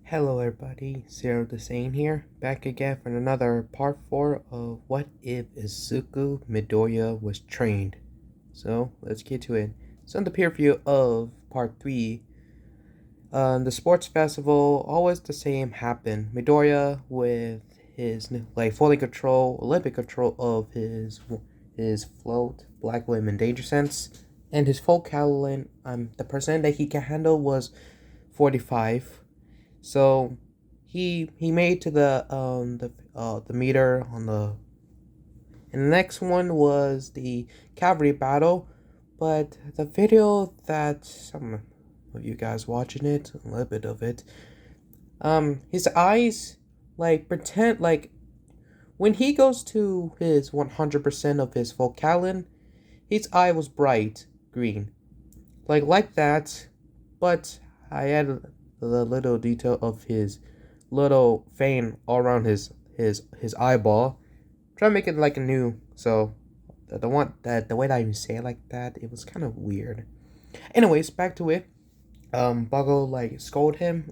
Hello everybody, Zero the Sane here, back again for another part 4 of What If Izuku Midoriya Was Trained. So, let's get to it. So in the peer review of part 3, the sports festival, always the same happened. Midoriya with his fully control, Olympic control of his float, Black Women Danger Sense, and his full Catalan, the percent that he can handle was 45. So he made to the meter on the, and the next one was the cavalry battle, but the video that some of you guys watching it, a little bit of it, his eyes pretend when he goes to his 100% of his Volcalin, his eye was bright green, like that, but I added the little detail of his little vein all around his eyeball. Try to make it like a new. So the way that I say it like that, it was kind of weird. Anyways, back to it. Buggle scold him,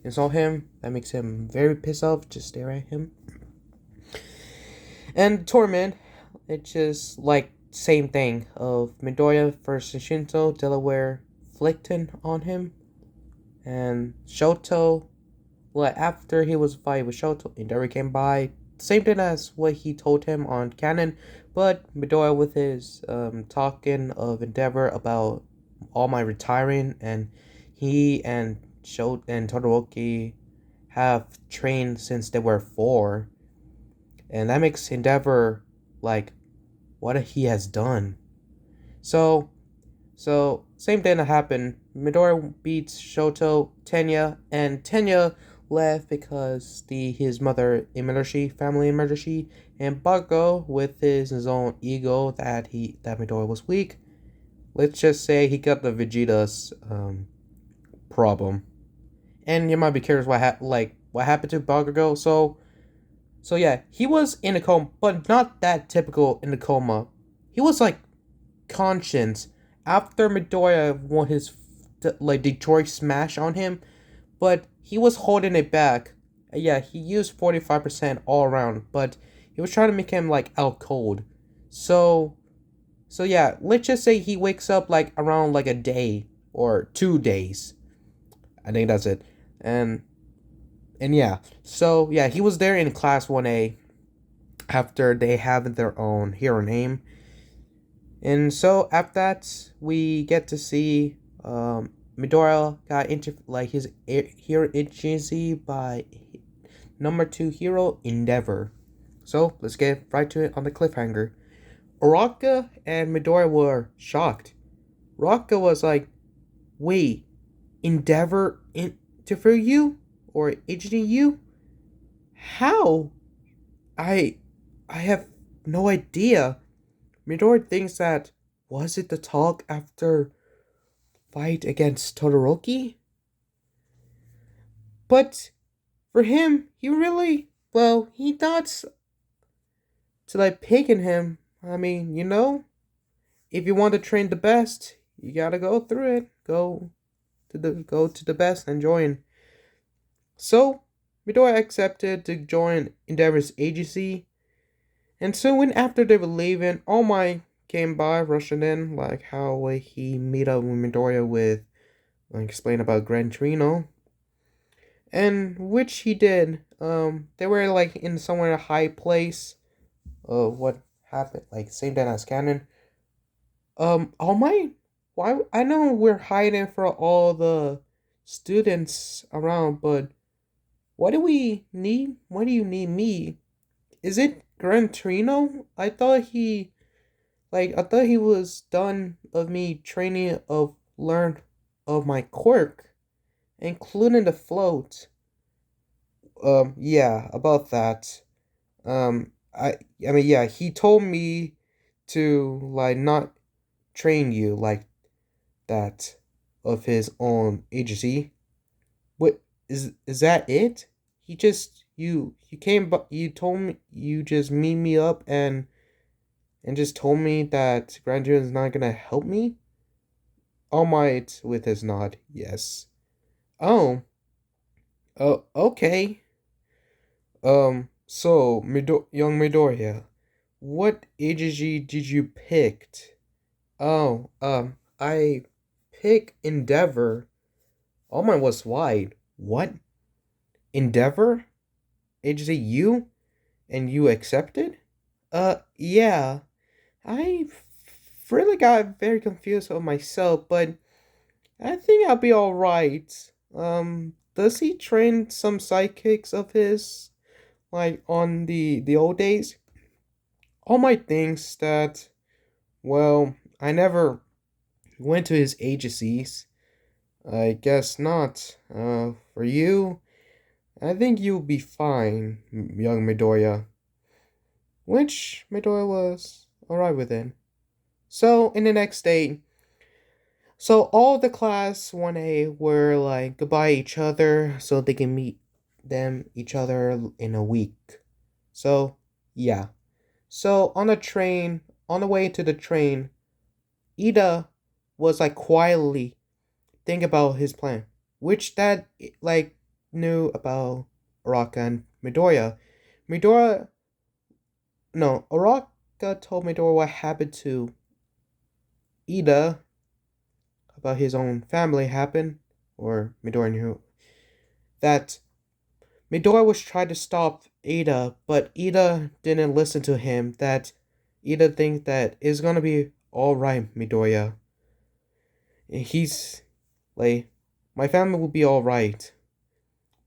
insult him. That makes him very pissed off. Just stare at him. And Torment, it's just same thing of Midoriya versus Shinto, Delaware flicking on him, and Shoto. After he was fighting with Shoto, Midoriya came by. Same thing as what he told him on Canon, but Midoriya with his talking of Endeavor about All Might retiring, and he and Todoroki have trained since they were 4, and that makes Endeavor what he has done. So same thing that happened. Midoriya beats Shoto, Tenya, and Tenya left because his mother emergency, family emergency, and Bago with his own ego that Midoriya was weak. Let's just say he got the Vegeta's problem. And you might be curious what happened to Bago. So yeah, he was in a coma, but not that typical in a coma. He was conscious after Midoriya won his Detroit smash on him, but he was holding it back. Yeah, he used 45% all around, but he was trying to make him out cold. So yeah, let's just say he wakes up around a day or 2 days. I think that's it. And yeah, so yeah, he was there in class 1A after they have their own hero name. And so after that, we get to see Midoriya got into his hero agency by number 2 hero Endeavor. So let's get right to it on the cliffhanger. Oraka and Midoriya were shocked. Oraka was like, "Wait, Endeavor interfere you or agency you? How? I I have no idea." Midoriya thinks that was it the talk after fight against Todoroki? But for him, he thought to picking him. I mean, if you want to train the best, you gotta go through it. Go to the best and join. So Midoriya accepted to join Endeavor's agency, and soon after they were leaving, All Might came by rushing in, how he meet up with Midoriya with explain about Gran Torino, and which he did. They were in somewhere in a high place. What happened? Same thing as canon. All Might. Why? I know we're hiding for all the students around, but what do we need? Why do you need me? Is it Gran Torino? I thought he was done of me training of learn of my quirk, including the float. Yeah, about that. I mean, yeah, he told me to not train you like that of his own agency. What is that it? He just you came but you told me you just meet me up and just told me that Grandeur is not gonna help me? All Might with his nod, yes. Oh, Oh, okay. So, young Midoriya, what agency did you pick? Oh, I pick Endeavor. All mine was wide. What? Endeavor? Agency you? And you accepted? Yeah. I really got very confused of myself, but I think I'll be alright. Does he train some sidekicks of his, like on the old days? All my things that, well, I never went to his agencies. I guess not. For you, I think you'll be fine, young Midoriya. Which Midoriya was alright with it. So, in the next day, so all the class 1A were like goodbye each other so they can meet them each other in a week. So, yeah. So on the way to the train, Ida was like quietly think about his plan, which that like knew about Araka and Midoriya. Midoriya, no, Araka told Midoriya what happened to Ida about his own family happened, or Midoriya knew that Midoriya was trying to stop Ida, but Ida didn't listen to him. That Ida think that it's gonna be all right, Midoriya. He's like, my family will be all right.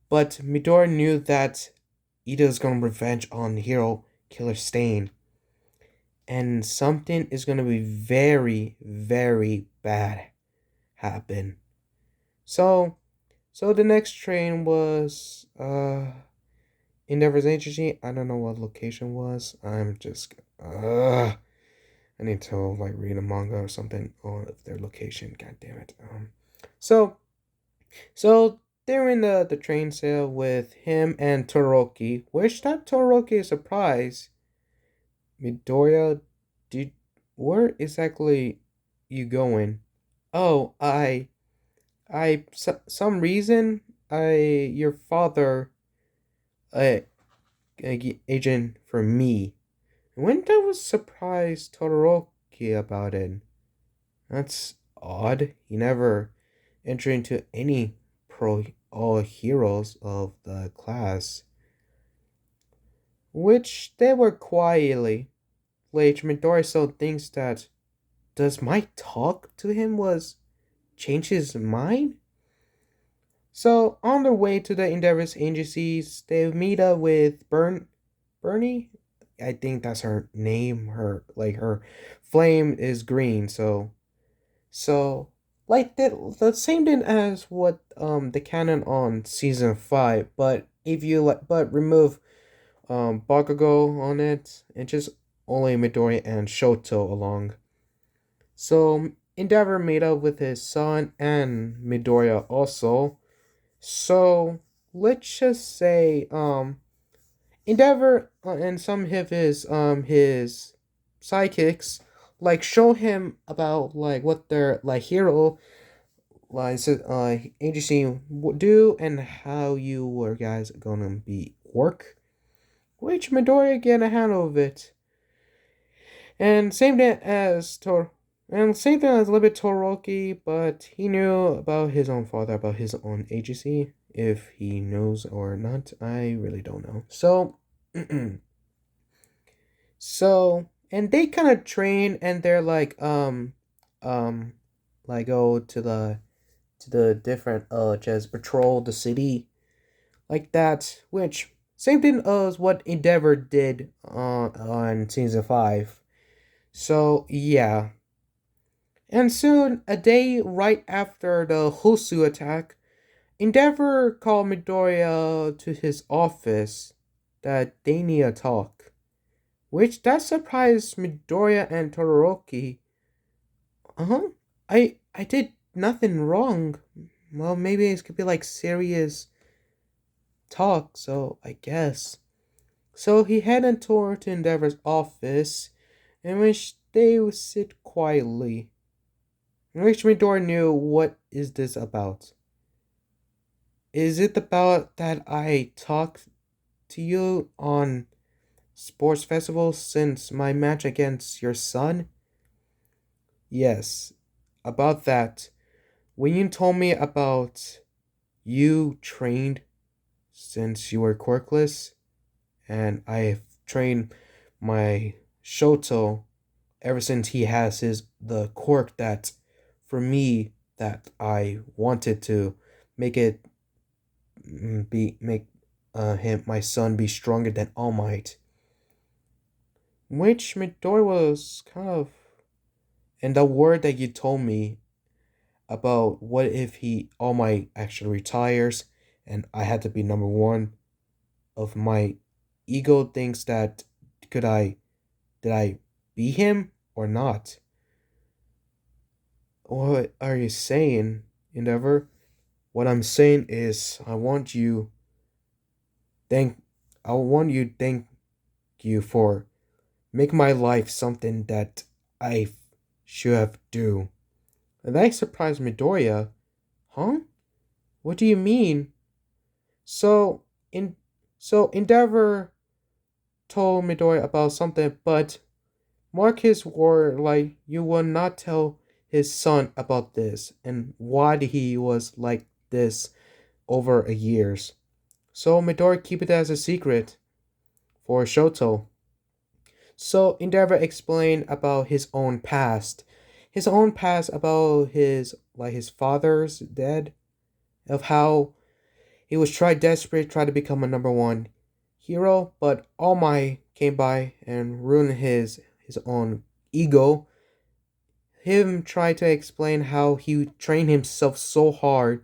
But Midoriya knew that Ida's gonna revenge on Hero Killer Stain, and something is gonna be very, very bad happen. So, so the next train was Endeavor's Agency. I don't know what location was. I'm just I need to like read a manga or something on their location. God damn it. So so they're in the train sale with him and Todoroki, which that Todoroki is surprised. Midoriya, did where exactly you going? Oh, some reason your father uh, agent for me. When I was surprised Todoroki about it. That's odd. He never entered into any pro all heroes of the class, which they were quietly. Late Midori so thinks that does my talk to him was change his mind? So on their way to the Endeavor's agencies, they meet up with Bernie. I think that's her name. Her flame is green, so like the same thing as what the canon on season 5, but if you like but remove Bakugo on it and just only Midori and Shoto along. So Endeavor made up with his son and Midoriya also. So let's just say Endeavor and some of his sidekicks like show him about like what their like hero like agency would do and how you were guys gonna be work, which Midoriya get a handle of it. And same thing as same thing as a little bit Toroki, but he knew about his own father, about his own agency. If he knows or not, I really don't know. So, so and they kind of train, and they're um, like go to the different just patrol the city like that, which same thing as what Endeavor did on season 5. So yeah. And soon, a day right after the Hosu attack, Endeavor called Midoriya to his office that they need a talk. Which that surprised Midoriya and Todoroki. Uh-huh. I did nothing wrong. Well, maybe it could be like serious talk, so I guess. So he headed toward to Endeavor's office, in which they would sit quietly. In which Midori knew what is this about. Is it about that I talked to you on sports festivals since my match against your son? Yes, about that. When you told me about you trained since you were quirkless, and I've trained my Shoto ever since he has his the quirk that for me that I wanted to make it be make him my son be stronger than All Might, which Midori was kind of, and the word that you told me about what if he All Might actually retires and I had to be number one of my ego thinks that could I did I be him or not? What are you saying, Endeavor? What I'm saying is thank I want you thank you for make my life something that I should have do. And that surprised Midoriya. Huh? What do you mean? So in so Endeavor told Midoriya about something, but Marcus were like you will not tell his son about this and why he was like this over a years. So Midori keep it as a secret for Shoto. So Endeavor explained about his own past. His own past about his father's dead, of how he was tried desperate, tried to become a number one hero, but All Might came by and ruined his own ego. Him tried to explain how he trained himself so hard.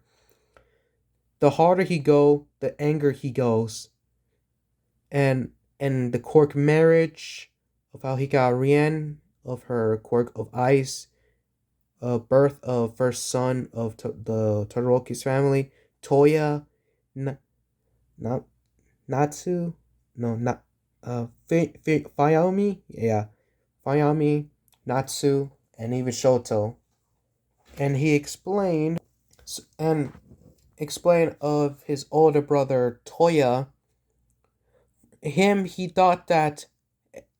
The harder he go, the angrier he goes. And the quirk marriage of how he got Rian of her quirk of ice, birth of first son of the Todoroki's family, Toya, Na- not Natsu, no, not Fayami, yeah, Fayami, Natsu, and even Shoto. And he and explained of his older brother Toya. He thought that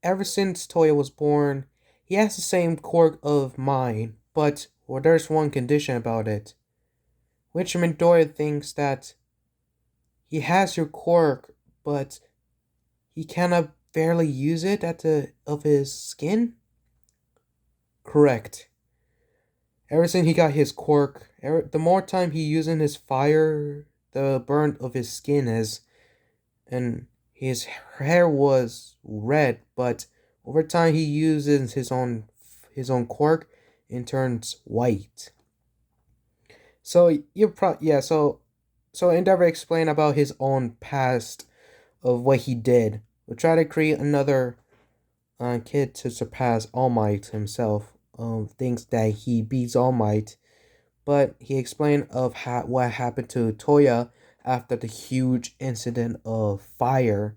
ever since Toya was born, he has the same quirk of mine, but well, there's one condition about it, which Midoriya thinks that he has your quirk, but he cannot barely use it at the of his skin. Correct. Ever since he got his quirk, the more time he using his fire, the burn of his skin is, and his hair was red, but over time he uses his own quirk and turns white. So so Endeavor explained about his own past of what he did. We'll try to create another kid to surpass All Might himself. Thinks that he beats All Might, but he explained of what happened to Toya after the huge incident of fire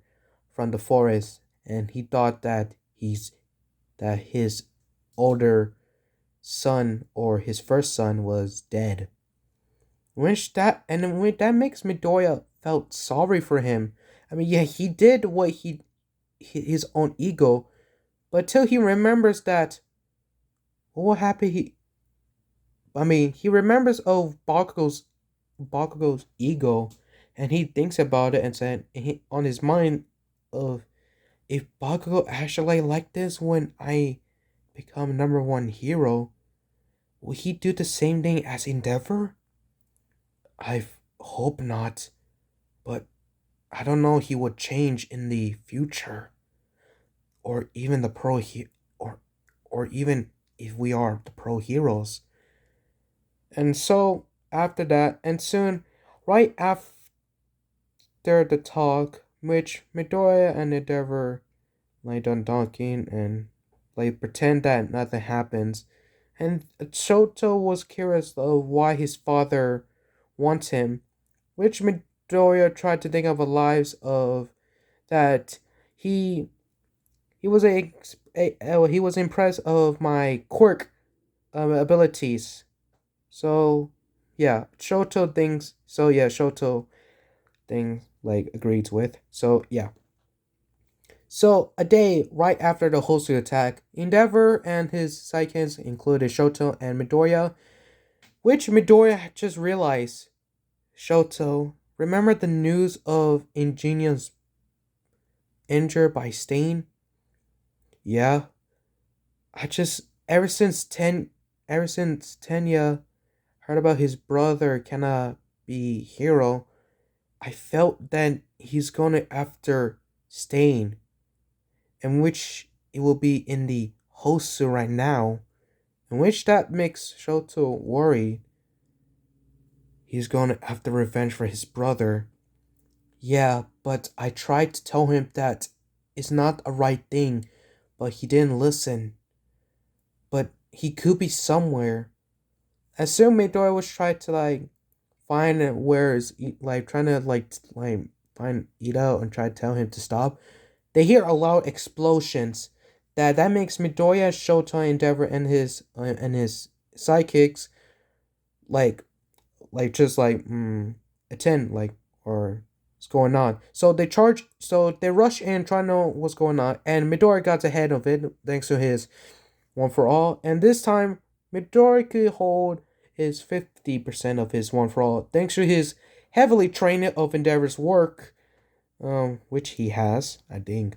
from the forest, and he thought that his older son or his first son was dead. Which that makes Midoriya felt sorry for him. I mean, yeah, he did what his own ego, but till he remembers that what happened, he remembers of Bakugo's ego, and he thinks about it and said on his mind of if Bakugo actually like this when I become number one hero, will he do the same thing as Endeavor? I hope not, but I don't know he would change in the future, or even the or even if we are the pro heroes. And so after that, and soon, right after the talk, which Midoriya and Endeavor lay done talking and like pretend that nothing happens. And Shoto was curious of why his father wants him, which Midoriya tried to think of a lives of that he he was he was impressed of my quirk abilities. So yeah, Shoto thinks so. Yeah, Shoto thing like agrees with. So yeah. So a day right after the Hosu attack, Endeavor and his sidekicks included Shoto and Midoriya, which Midoriya had just realized. Shoto, remember the news of Ingenious injured by Stain? Yeah, I just ever since Tenya heard about his brother cannot be hero, I felt that he's going after Stain, in which it will be in the Hosu right now, in which that makes Shoto worry. He's going after revenge for his brother. Yeah, but I tried to tell him that it's not a right thing, but he didn't listen. But he could be somewhere. As soon Midori was trying to find where is trying to find Ito and try to tell him to stop, they hear a loud explosions. That makes Midoriya, Showtime, Endeavor, and his sidekicks like just attend or what's going on. So they rush in trying to know what's going on, and Midori got ahead of it thanks to his one for all. And this time Midori could hold his 50% of his one for all thanks to his heavily trained of Endeavor's work, which he has, I think.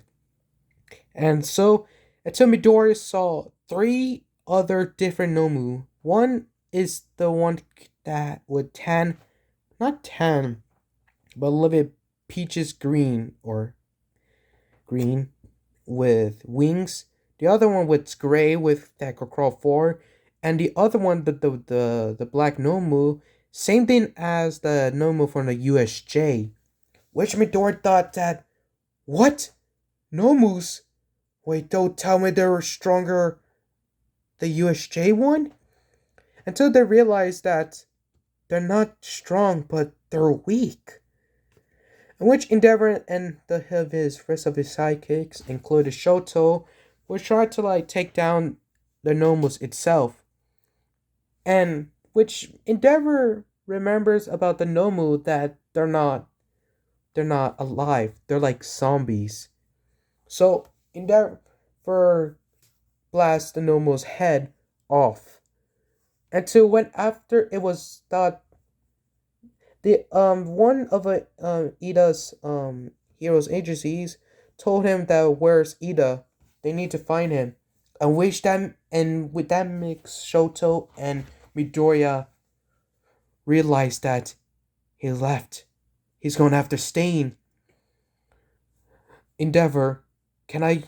And so until Midori saw three other different Nomu. One is the one that would not tan, but a little bit peaches green or green with wings. The other one was gray with that could crawl forward, and the other one, the black Nomu, same thing as the Nomu from the USJ. Which Midori thought that, what? Nomus? Wait, don't tell me they were stronger the USJ one? Until they realized that they're not strong, but they're weak. In which Endeavor and the rest of his sidekicks, including Shoto, was trying to take down the Nomus itself. And which Endeavor remembers about the Nomu that they're not alive. They're like zombies. So Endeavor blasts the Nomu's head off. Until when after it was thought the one of Ida's heroes agencies told him that where's Ida, they need to find him. And which that and with that makes Shoto and Midoriya realize that he left. He's going after Stain. Endeavor, can I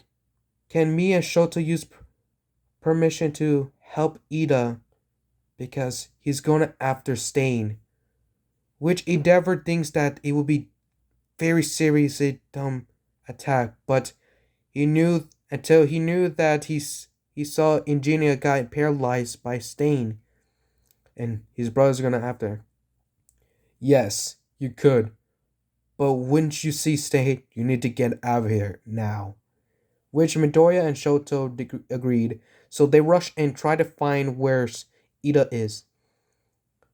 can me and Shoto use permission to help Ida because he's going after Stain, which Endeavor thinks that it will be very serious attack, but he knew that he saw Ingenia got paralyzed by Stain, and his brother's gonna after. Yes, you could, but wouldn't you see Stain? You need to get out of here now. Which Midoriya and Shoto agreed, so they rush and try to find where Ida is.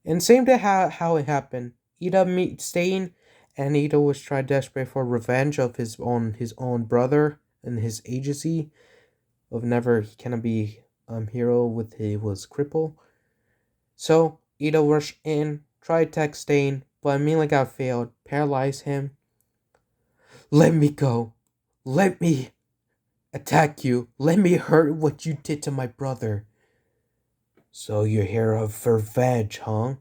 And same to how it happened. Ida meets Stain, and Ida was trying desperate for revenge of his own brother and his agency of never he cannot be hero with he was crippled. So Ida rushed in, tried to attack Stain, but immediately got failed, paralyzed him. Let me go. Let me attack you. Let me hurt what you did to my brother. So you're here of revenge, huh?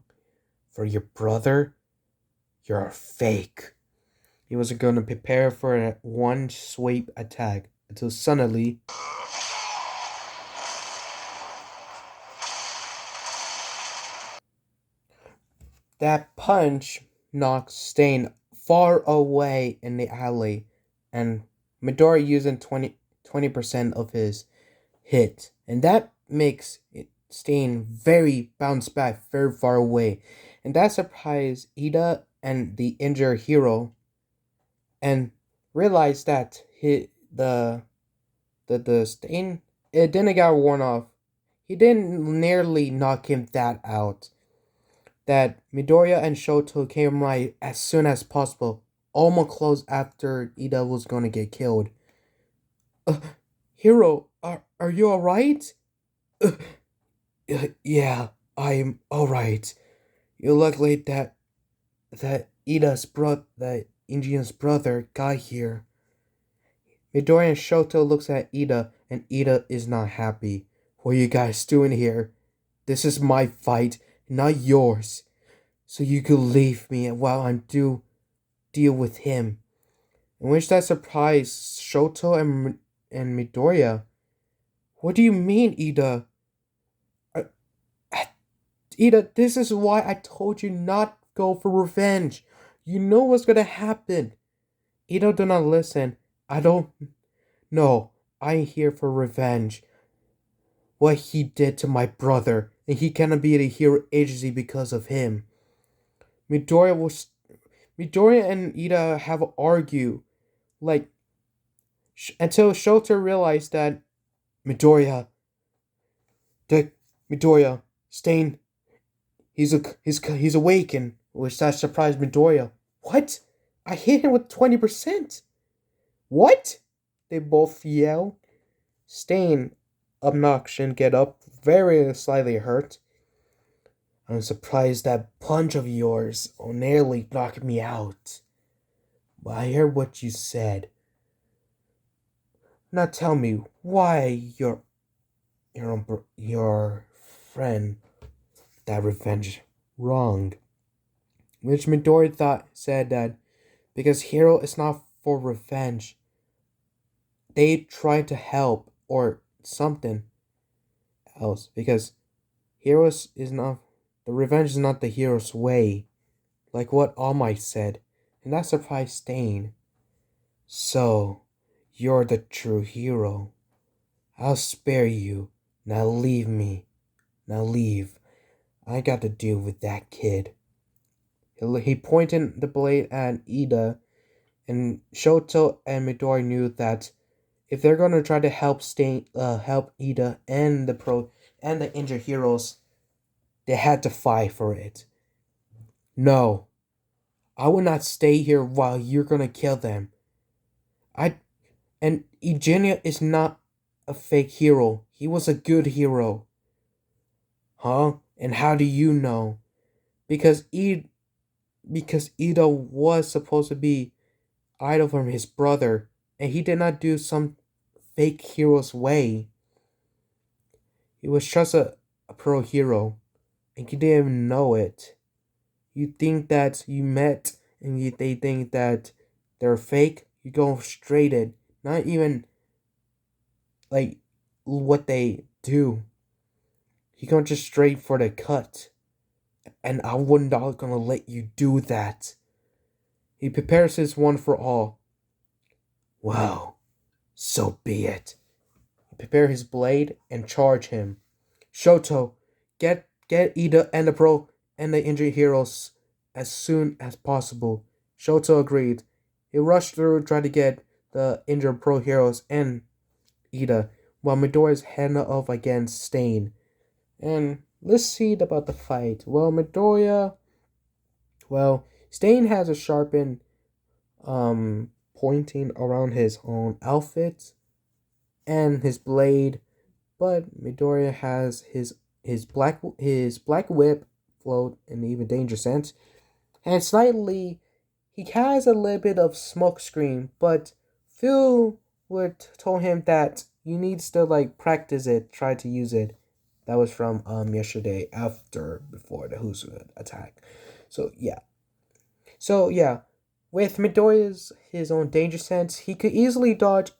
For your brother? You're a fake. He wasn't going to prepare for a one sweep attack until suddenly that punch knocks Stain far away in the alley, and Midori using 20% of his hit, and that makes it Stain very bounce back very far away, and that surprised Ida and the injured hero, and realized that the Stain it didn't get worn off. He didn't nearly knock him that out. that Midoriya and Shoto came right as soon as possible, almost close after Ida was gonna get killed. Uh, Hero, are you alright? Uh, yeah, I'm alright. You look like that Indian's brother got here. Midoriya and Shoto looks at Ida, and Ida is not happy. What are you guys doing here? This is my fight, not yours. So you could leave me while I deal with him. In which that surprised Shoto and Midoriya. What do you mean, Ida? I, Ida, this is why I told you not go for revenge. You know what's gonna happen. Ida, do not listen. I don't know. I'm here for revenge. What he did to my brother, and he cannot be the hero agency because of him. Midoriya was Midoriya and Ida have argued like until Shota realized that Midoriya, that Midoriya, Stain, he's awakened, which that surprised Midoriya. What? I hit him with 20%. What? They both yell. Stain, obnoxious, get up, very slightly hurt. I'm surprised that punch of yours nearly knocked me out. But I heard what you said. Now tell me why your friend that revenge wrong. Which Midori said that because Hero is not for revenge. They try to help or something else because Heroes is not the revenge is not the hero's way, like what All Might said, and that surprised Stain. So, you're the true hero. I'll spare you. Now leave me. Now leave. I got to deal with that kid. He pointed the blade at Ida, and Shoto and Midori knew that if they're gonna try to help help Ida and the injured heroes, they had to fight for it. No, I will not stay here while you're gonna kill them. I and Eugenia is not a fake hero. He was a good hero. Huh? And how do you know? Because because Ida was supposed to be idol from his brother, and he did not do some fake hero's way. He was just a pro hero, and you didn't even know it. You think that you met, and they think that they're fake. You go straight in, not even like what they do. You go just straight for the cut, and I would not gonna let you do that. He prepares his one for all. Well, so be it. Prepare his blade and charge him. Shoto, get Ida and the pro and the injured heroes as soon as possible. Shoto agreed. He rushed through trying to get the injured pro heroes and Ida, while Midoriya's heading off against Stain. And let's see about the fight. Stain has a sharpened pointing around his own outfit and his blade, but Midoriya has his black whip float in even danger sense, and slightly he has a little bit of smoke screen, but Phil would told him that you need to like practice it, try to use it. That was from yesterday before the Husu attack. So yeah. So yeah, with Midoriya's his own danger sense, he could easily dodge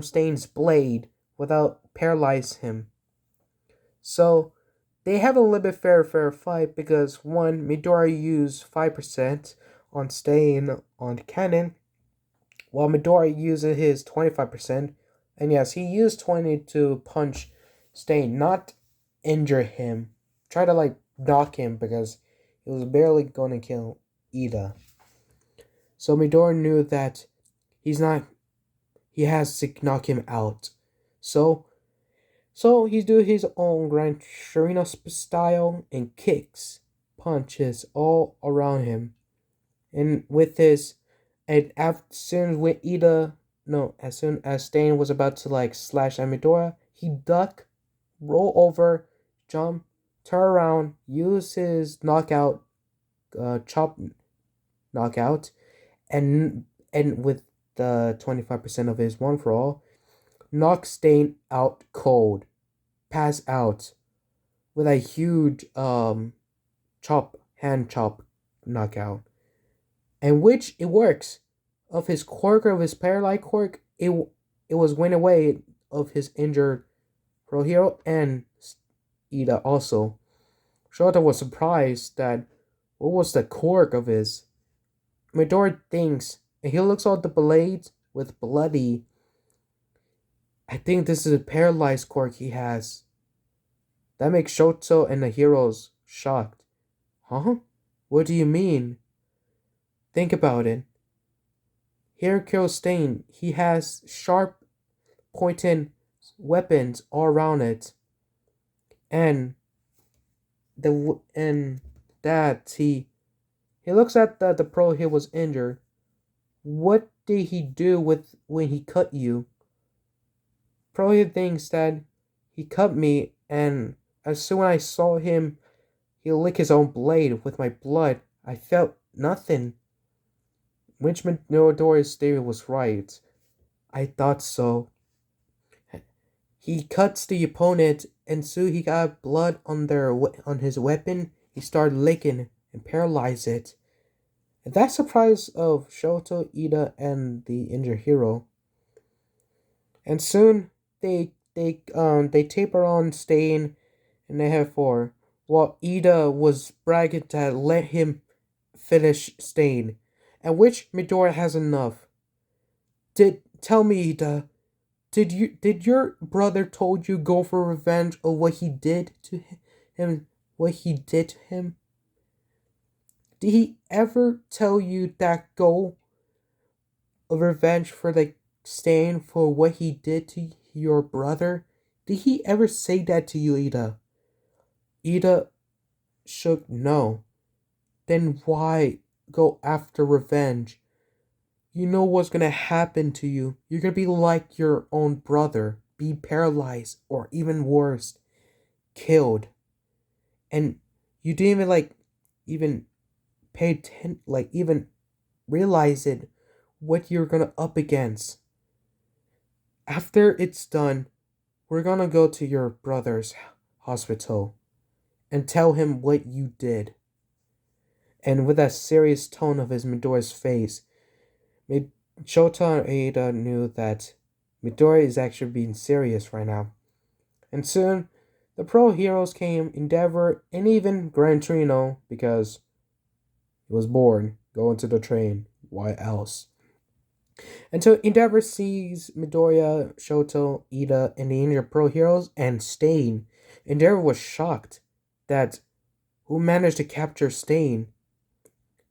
Stain's blade without paralyze him. So they have a little bit fair fight because one, Midoriya used 5% on Stain on Cannon, while Midoriya uses his 25%. And yes, he used 20 to punch Stain, not injure him. Try to like knock him because he was barely going to kill Ida. So Midoriya knew that he has to knock him out. So he's doing his own Gran Torino style and kicks, punches all around him. And with his, and as soon as when Ida, no, as soon as Stain was about to like slash at Midoriya, he duck, roll over, jump, turn around, use his knockout, chop knockout, and with the 25% of his one for all, knock Stain out cold, pass out with a huge hand chop knockout. And which it works. Of his quirk, of his paralyzed quirk, it was went away of his injured pro hero and Ida also. Shota was surprised that what was the quirk of his. Midori thinks, and he looks at the blades with bloody. I think this is a paralyzed quirk he has. That makes Shoto and the heroes shocked. Huh? What do you mean? Think about it. Here kills Stain. He has sharp, pointed weapons all around it, and that he looks at the pro he was injured. What did he do with when he cut you? Pro he thinks that he cut me, and as soon as I saw him, he lick his own blade with my blood. I felt nothing. Which Midoriya's theory was right. I thought so. He cuts the opponent, and soon he got blood on his weapon. He started licking and paralyzed it. And that surprise of Shoto, Ida, and the injured hero. And soon they taper on Stain, and they have four. While Ida was bragging to let him finish Stain, at which Midoriya has enough. Tell me, Ida, did your brother told you go for revenge of what he did to him? What he did to him? Did he ever tell you that goal of revenge for the Stain for what he did to your brother? Did he ever say that to you, Ida? Ida shook no. Then why go after revenge? You know what's gonna happen to you. You're gonna be like your own brother, be paralyzed, or even worse, killed. And you didn't even pay even realize it, what you're gonna up against. After it's done, we're gonna go to your brother's hospital and tell him what you did. And with that serious tone of his Midoriya's face, Shota and Ada knew that Midoriya is actually being serious right now. And soon, the pro heroes came, Endeavor, and even Gran Torino, because he was born going to the train. Why else? Until Endeavor sees Midoriya, Shoto, Ida, and the injured pro heroes, and Stain. Endeavor was shocked that who managed to capture Stain.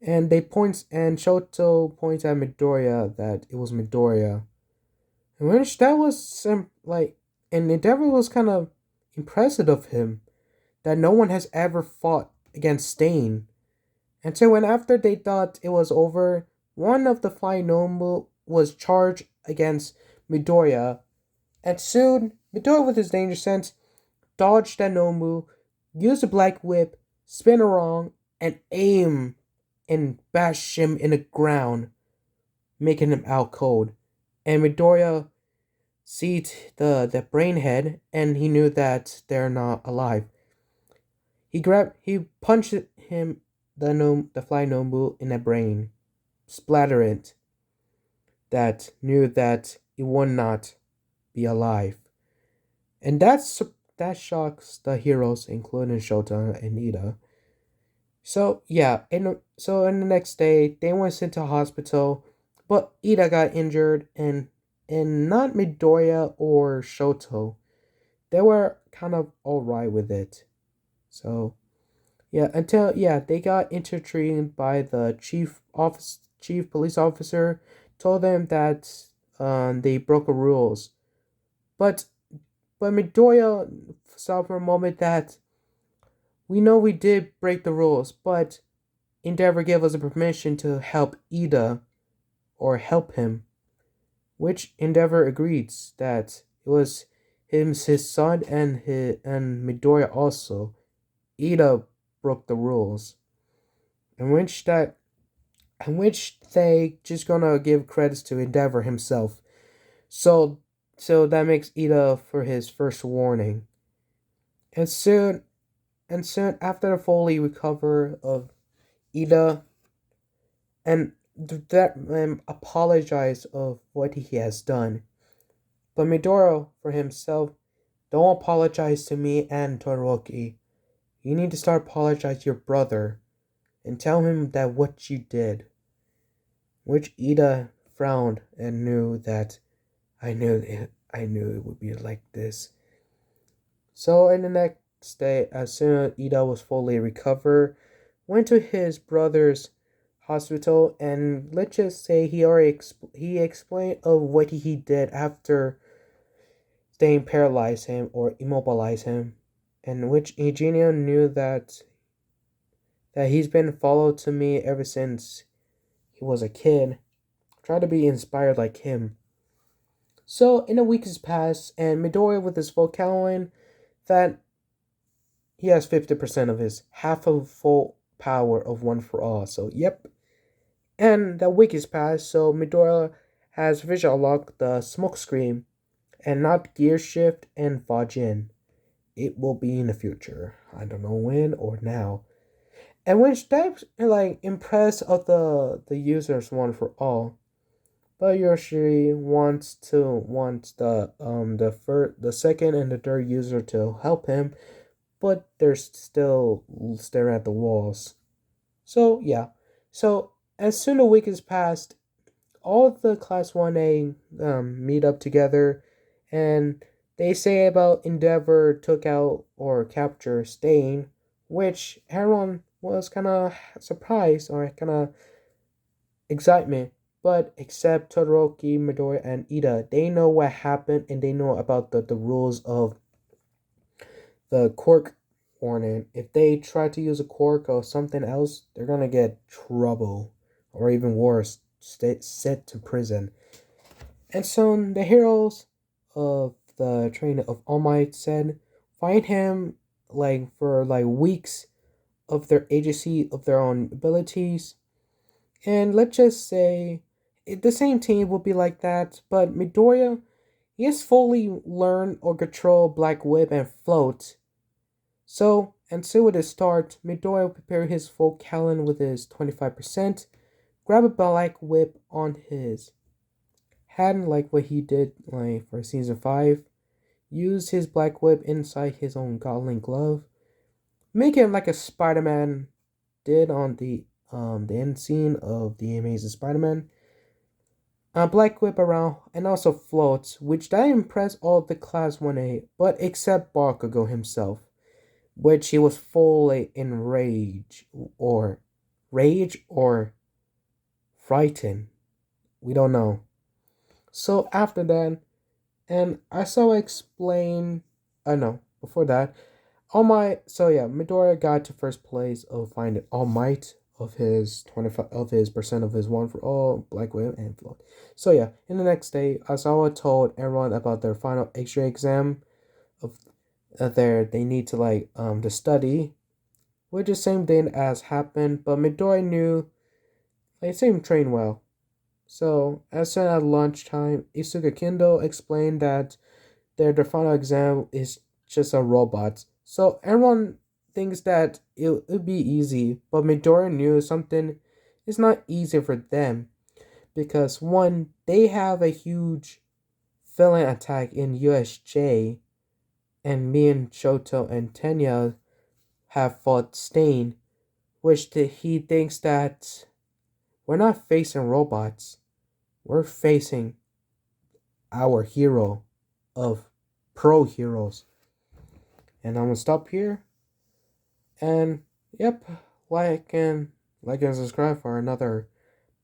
And Shoto points at Midoriya that it was Midoriya. And which that was and Endeavor was kind of impressive of him that no one has ever fought against Stain. And so when after they thought it was over, one of the Flying Nomu was charged against Midoriya. And soon, Midoriya with his danger sense dodged that Nomu, used a black whip, spin around, and aim and bash him in the ground, making him out cold. And Midoriya sees the brain head, and he knew that they're not alive. He punched him, the fly Nobu, in the brain, splatter it. That knew that it would not be alive. And that shocks the heroes, including Shota and Ida. So yeah, in the next day they went into hospital, but Ida got injured, and not Midoriya or Shoto. They were kind of alright with it. So yeah, until they got intertreated by the chief police officer, told them that they broke the rules. But Midoriya saw for a moment that We know we did break the rules, but Endeavor gave us a permission to help Ida or help him, which Endeavor agrees that it was his son and Midoriya also. Ida broke the rules, in which that in which they just gonna give credits to Endeavor himself. So so that makes Ida for his first warning. And soon after the fully recover of Ida and that apologize of what he has done. But Midoro for himself, don't apologize to me and Todoroki. You need to start apologizing to your brother and tell him that what you did. Which Ida frowned and knew that I knew it would be like this. So in the next day, as soon as Ida was fully recovered, went to his brother's hospital, and let's just say he explained of what he did after staying paralyzed him or immobilized him, in which Eugenio knew that he's been followed to me ever since he was a kid. Try to be inspired like him. So in a week has passed, and Midoriya with his Volcalin that he has 50% of his half of full power of One for All. So yep. And that week is passed, so Midoriya has visual unlocked the smoke screen and not gear shift and Fajin. It will be in the future. I don't know when or now. And which that like impressed of the users One for All. But Yoshi wants the second and the third user to help him, but they're still staring at the walls. So yeah. So as soon as a week has passed, all of the Class 1A meet up together, and they say about Endeavor took out or captured Stain, which everyone was kind of surprised or kind of excitement. But except Todoroki, Midori, and Ida, they know what happened and they know about the rules of the quirk warning. If they try to use a quirk or something else, they're gonna get trouble, or even worse, sent to prison. And so the heroes of the train of All Might said, find him like for like weeks of their agency of their own abilities, and let's just say the same team will be like that. But Midoriya, he has fully learned or control Black Whip and Float. So with his start, Midoriya will prepare his full Callan with his 25%, grab a Black Whip on his hand like what he did like for season 5, use his Black Whip inside his own Goblin Glove, make him like a Spider-Man did on the end scene of the Amazing Spider-Man. Black Whip around and also floats, which that impressed all of the Class 1A, but except Bakugo himself, which he was fully enraged or rage or frightened. We don't know. So after that, and I saw explain. I know before that, All Might. So yeah, Midoriya got to first place of finding All Might of his 25 of his percent of his One for All, Black Whip, and Float. So yeah, in the next day, Asawa told everyone about their final X-ray exam of they need to to study, which is same thing as happened, but Midori knew they seemed trained well. So as soon as lunchtime, Isuka Kendo explained that their final exam is just a robot. So everyone thinks that it would be easy, but Midori knew something is not easy for them because one, they have a huge villain attack in USJ, and me and Shoto and Tenya have fought Stain, which he thinks that we're not facing robots, we're facing our hero of pro heroes. And I'm gonna stop here. And yep, like and subscribe for another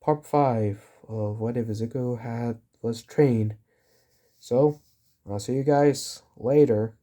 part 5 of what if Izuku was trained. So I'll see you guys later.